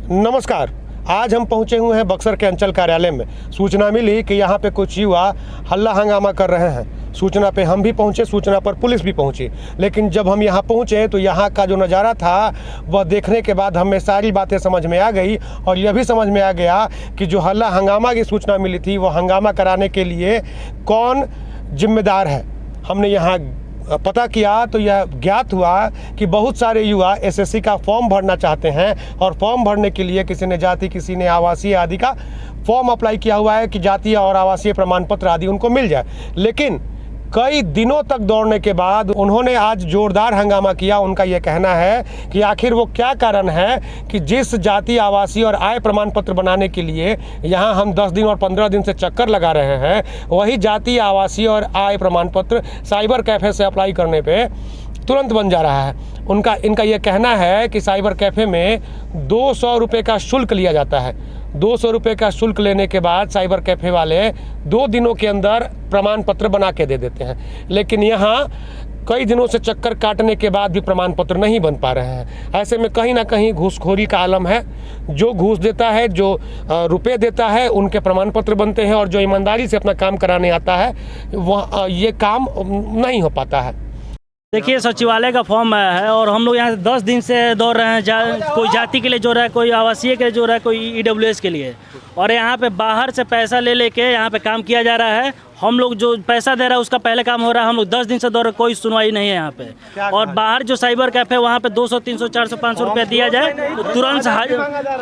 नमस्कार। आज हम पहुंचे हुए हैं बक्सर के अंचल कार्यालय में। सूचना मिली कि यहाँ पे कुछ युवा हल्ला हंगामा कर रहे हैं। सूचना पे हम भी पहुंचे, सूचना पर पुलिस भी पहुंची, लेकिन जब हम यहाँ पहुंचे तो यहाँ का जो नज़ारा था वह देखने के बाद हमें सारी बातें समझ में आ गई और यह भी समझ में आ गया कि जो हल्ला हंगामा की सूचना मिली थी वह हंगामा कराने के लिए कौन जिम्मेदार है। हमने यहाँ पता किया तो यह ज्ञात हुआ कि बहुत सारे युवा एसएससी का फॉर्म भरना चाहते हैं और फॉर्म भरने के लिए किसी ने जाति, किसी ने आवासीय आदि का फॉर्म अप्लाई किया हुआ है कि जातीय और आवासीय प्रमाण पत्र आदि उनको मिल जाए। लेकिन कई दिनों तक दौड़ने के बाद उन्होंने आज जोरदार हंगामा किया। उनका यह कहना है कि आखिर वो क्या कारण है कि जिस जाति, आवासीय और आय प्रमाण पत्र बनाने के लिए यहाँ हम 10 दिन और 15 दिन से चक्कर लगा रहे हैं, वही जाति, आवासीय और आय प्रमाण पत्र साइबर कैफ़े से अप्लाई करने पे तुरंत बन जा रहा है। इनका यह कहना है कि साइबर कैफ़े में 200 रुपये का शुल्क लिया जाता है। 200 रुपये का शुल्क लेने के बाद साइबर कैफ़े वाले 2 दिनों के अंदर प्रमाण पत्र बना के दे देते हैं, लेकिन यहाँ कई दिनों से चक्कर काटने के बाद भी प्रमाण पत्र नहीं बन पा रहे हैं। ऐसे में कहीं ना कहीं घूसखोरी का आलम है। जो घूस देता है, जो रुपए देता है, उनके प्रमाण पत्र बनते हैं और जो ईमानदारी से अपना काम कराने आता है वह ये काम नहीं हो पाता है। देखिए, सचिवालय का फॉर्म आया है और हम लोग यहाँ 10 दिन से दौड़ रहे हैं। कोई जाति के लिए जो रहा है, कोई आवासीय के लिए जो रहा है, कोई ईडब्ल्यूएस के लिए। और यहाँ पे बाहर से पैसा ले लेके यहाँ पे काम किया जा रहा है। हम लोग जो पैसा दे रहा है उसका पहले काम हो रहा है। हम लोग 10 दिन से दौड़ रहे, कोई सुनवाई नहीं है यहाँ पे। और बाहर जो साइबर कैफ़े वहाँ पे 200, 300, 400, 500 रुपया दिया जाए तो तुरंत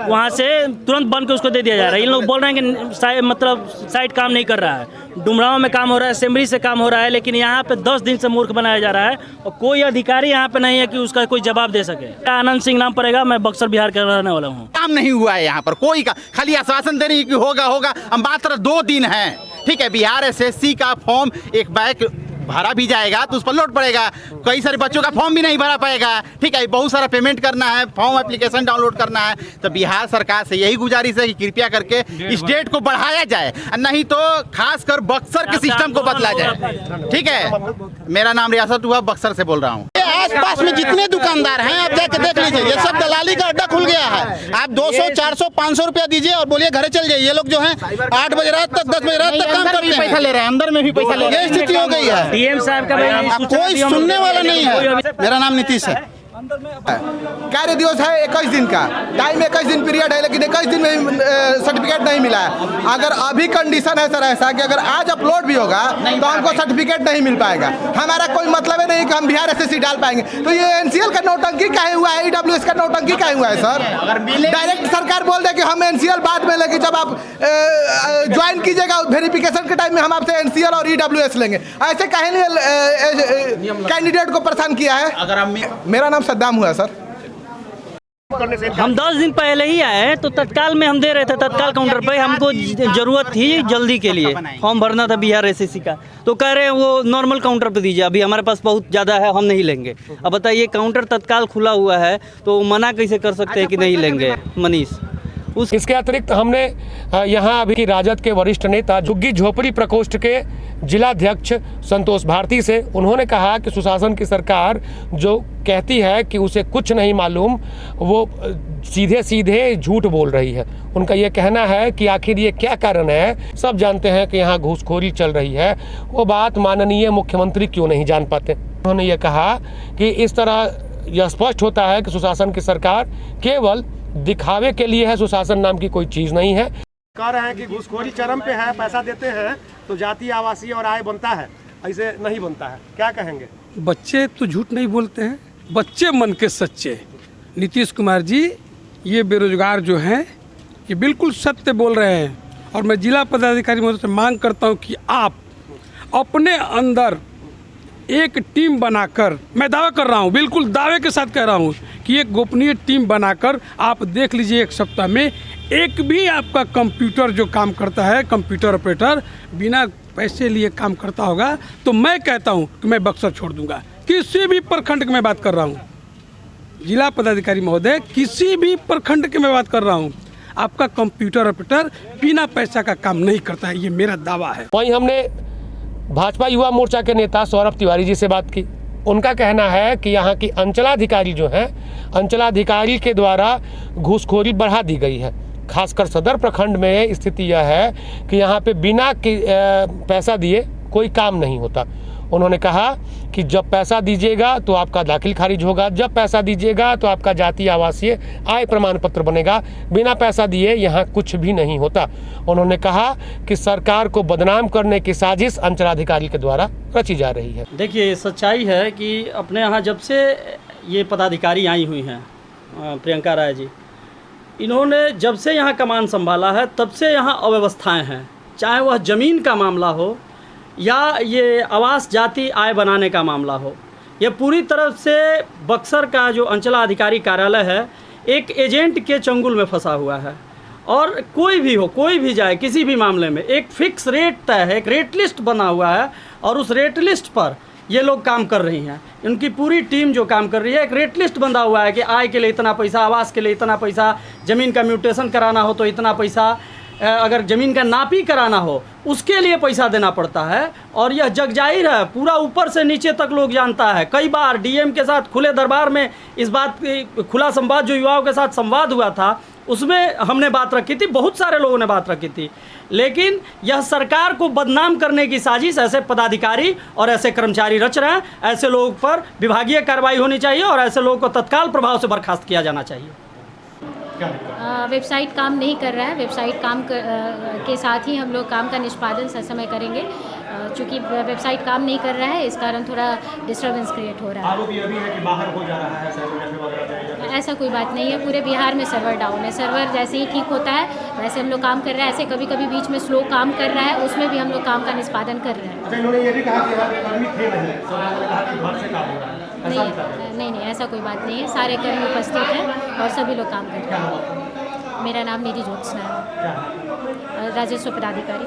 वहाँ से तुरंत बन के उसको दे दिया जा रहा है। इन लोग बोल रहे हैं कि मतलब साइट काम नहीं कर रहा है। डुमराव में काम हो रहा है, सेमरी से काम हो रहा है, लेकिन यहाँ पे 10 दिन से मूर्ख बनाया जा रहा है और कोई अधिकारी यहाँ पे नहीं है कि उसका कोई जवाब दे सके। आनंद सिंह नाम पड़ेगा, मैं बक्सर बिहार का रहने वाला हूँ। काम नहीं हुआ है यहाँ पर कोई का, खाली आश्वासन दे रही कि होगा। हम मात्र 2 दिन हैं, ठीक है। बिहार एसएससी का फॉर्म एक बैग भरा भी जाएगा तो उस पर लोड पड़ेगा। कई सारे बच्चों का फॉर्म भी नहीं भरा पाएगा, ठीक है। बहुत सारा पेमेंट करना है, फॉर्म एप्लीकेशन डाउनलोड करना है। तो बिहार सरकार से यही गुजारिश है कि कृपया करके इस डेट को बढ़ाया जाए, नहीं तो खासकर बक्सर के सिस्टम को बदला जाए, ठीक है। मेरा नाम रियासत हुआ, बक्सर से बोल रहा हूँ। आसपास में जितने दुकानदार हैं आप जाके देख लीजिए, ये सब दलाली का अड्डा खुल गया है। आप 200, 400, 500 रुपया दीजिए और बोलिए घरे चल जाइए। ये लोग जो हैं 8 बजे रात तक, 10 बजे रात तक काम करते हैं, पैसा ले रहे हैं, अंदर में भी पैसा ले रहे हैं। ये स्थिति हो गई है। डीएम साहब का कोई सुनने वाला नहीं है। मेरा नाम नीतीश है। कार्य दिवस है 21 दिन का, टाइम 21 दिन पीरियड है, लेकिन 21 दिन में सर्टिफिकेट नहीं मिला है। अगर अभी कंडीशन है सर ऐसा कि अगर आज अपलोड भी होगा तो हमको सर्टिफिकेट नहीं मिल पाएगा। हमारा कोई मतलब ही नहीं कि हम बिहार एसएससी डाल पाएंगे। तो ये एनसीएल का नौटंकी काहे हुआ है, ईडब्ल्यूएस का नौटंकी काहे हुआ है सर? डायरेक्ट सरकार बोल दे कि हम एनसीएल बाद में लेंगे, जब आप ज्वाइन कीजिएगा वेरिफिकेशन के टाइम में हम आपसे एनसीएल और ईडब्ल्यूएस लेंगे। ऐसे काहे नहीं कैंडिडेट को परेशान किया है? अगर मेरा नाम सद्दाम हुआ सर। हम 10 दिन पहले ही आए तो तत्काल में हम दे रहे थे, तत्काल काउंटर पे। हमको जरूरत थी जल्दी के लिए, फॉर्म भरना था बिहार एसएससी का। तो कह रहे हैं वो नॉर्मल काउंटर पे दीजिए, अभी हमारे पास बहुत ज़्यादा है, हम नहीं लेंगे। अब बताइए, काउंटर तत्काल खुला हुआ है तो मना कैसे कर सकते हैं कि नहीं लेंगे? मनीष इसके अतिरिक्त हमने यहाँ अभी राजद के वरिष्ठ नेता झुग्गी झोपड़ी प्रकोष्ठ के जिलाध्यक्ष संतोष भारती से, उन्होंने कहा कि सुशासन की सरकार जो कहती है कि उसे कुछ नहीं मालूम, वो सीधे सीधे झूठ बोल रही है। उनका ये कहना है कि आखिर ये क्या कारण है। सब जानते हैं कि यहाँ घूसखोरी चल रही है, वो बात माननीय मुख्यमंत्री क्यों नहीं जान पाते। उन्होंने ये कहा कि इस तरह यह स्पष्ट होता है कि सुशासन की सरकार केवल दिखावे के लिए है, सुशासन नाम की कोई चीज़ नहीं है। कह रहे हैं कि घूसखोरी चरम पे है, पैसा देते हैं तो जाति, आवासीय और आय बनता है, ऐसे नहीं बनता है। क्या कहेंगे? बच्चे तो झूठ नहीं बोलते हैं, बच्चे मन के सच्चे। नीतीश कुमार जी ये बेरोजगार जो हैं ये बिल्कुल सत्य बोल रहे हैं। और मैं जिला पदाधिकारी महोदय से मांग करता हूं कि आप अपने अंदर एक टीम बनाकर, मैं दावा कर रहा हूं, बिल्कुल दावे के साथ कह रहा हूं कि एक गोपनीय टीम बनाकर आप देख लीजिए 1 सप्ताह में एक भी आपका कंप्यूटर जो काम करता है, कंप्यूटर ऑपरेटर बिना पैसे लिए काम करता होगा तो मैं कहता हूं कि मैं बक्सर छोड़ दूंगा। किसी भी प्रखंड की मैं बात कर रहा हूं, जिला पदाधिकारी महोदय, किसी भी प्रखंड की मैं बात कर रहा हूं, आपका कंप्यूटर ऑपरेटर बिना पैसा का काम नहीं करता है, ये मेरा दावा है। वहीं हमने भाजपा युवा मोर्चा के नेता सौरभ तिवारी जी से बात की। उनका कहना है कि यहाँ की अंचलाधिकारी जो हैं, अंचलाधिकारी के द्वारा घूसखोरी बढ़ा दी गई है। खासकर सदर प्रखंड में स्थिति यह है कि यहाँ पे बिना पैसा दिए कोई काम नहीं होता। उन्होंने कहा कि जब पैसा दीजिएगा तो आपका दाखिल खारिज होगा, जब पैसा दीजिएगा तो आपका जातीय आवासीय आय प्रमाण पत्र बनेगा, बिना पैसा दिए यहाँ कुछ भी नहीं होता। उन्होंने कहा कि सरकार को बदनाम करने की साजिश अंचलाधिकारी के द्वारा रची जा रही है। देखिए, सच्चाई है कि अपने यहाँ जब से ये पदाधिकारी आई हुई हैं प्रियंका राय जी, इन्होंने जब से यहाँ कमान संभाला है तब से यहाँ अव्यवस्थाएं हैं, चाहे वह ज़मीन का मामला हो या ये आवास जाति आय बनाने का मामला हो। ये पूरी तरफ से बक्सर का जो अंचलाधिकारी कार्यालय है एक एजेंट के चंगुल में फंसा हुआ है। और कोई भी हो, कोई भी जाए किसी भी मामले में, एक फ़िक्स रेट तय है, एक रेट लिस्ट बना हुआ है और उस रेट लिस्ट पर ये लोग काम कर रही हैं। उनकी पूरी टीम जो काम कर रही है, एक रेट लिस्ट बंधा हुआ है कि आय के लिए इतना पैसा, आवास के लिए इतना पैसा, ज़मीन का म्यूटेशन कराना हो तो इतना पैसा, अगर ज़मीन का नापी कराना हो उसके लिए पैसा देना पड़ता है। और यह जग जाहिर है, पूरा ऊपर से नीचे तक लोग जानता है। कई बार डीएम के साथ खुले दरबार में इस बात की खुला संवाद, जो युवाओं के साथ संवाद हुआ था, उसमें हमने बात रखी थी, बहुत सारे लोगों ने बात रखी थी। लेकिन यह सरकार को बदनाम करने की साजिश ऐसे पदाधिकारी और ऐसे कर्मचारी रच रहे हैं। ऐसे लोगों पर विभागीय कार्रवाई होनी चाहिए और ऐसे लोगों को तत्काल प्रभाव से बर्खास्त किया जाना चाहिए। वेबसाइट काम नहीं कर रहा है। वेबसाइट काम के साथ ही हम लोग काम का निष्पादन समय करेंगे। चूँकि वेबसाइट काम नहीं कर रहा है, इस कारण थोड़ा डिस्टर्बेंस क्रिएट हो रहा है। आरोप ये भी है कि बाहर हो जा रहा है सर्वर। ऐसा कोई बात नहीं है, पूरे बिहार में सर्वर डाउन है। सर्वर जैसे ही ठीक होता है वैसे हम लोग काम कर रहे हैं। ऐसे कभी कभी बीच में स्लो काम कर रहा है, उसमें भी हम लोग काम का निष्पादन कर रहे हैं। अच्छा, इन्होंने ये भी कहा कि कर्मी थे नहीं, उन्होंने कहा कि घर से काम हो रहा है। नहीं, ऐसा कोई बात नहीं है। सारे कर्मी उपस्थित हैं और सभी लोग काम कर रहे हैं। मेरा नाम निधि ज्योत्सना है, राजस्व पदाधिकारी।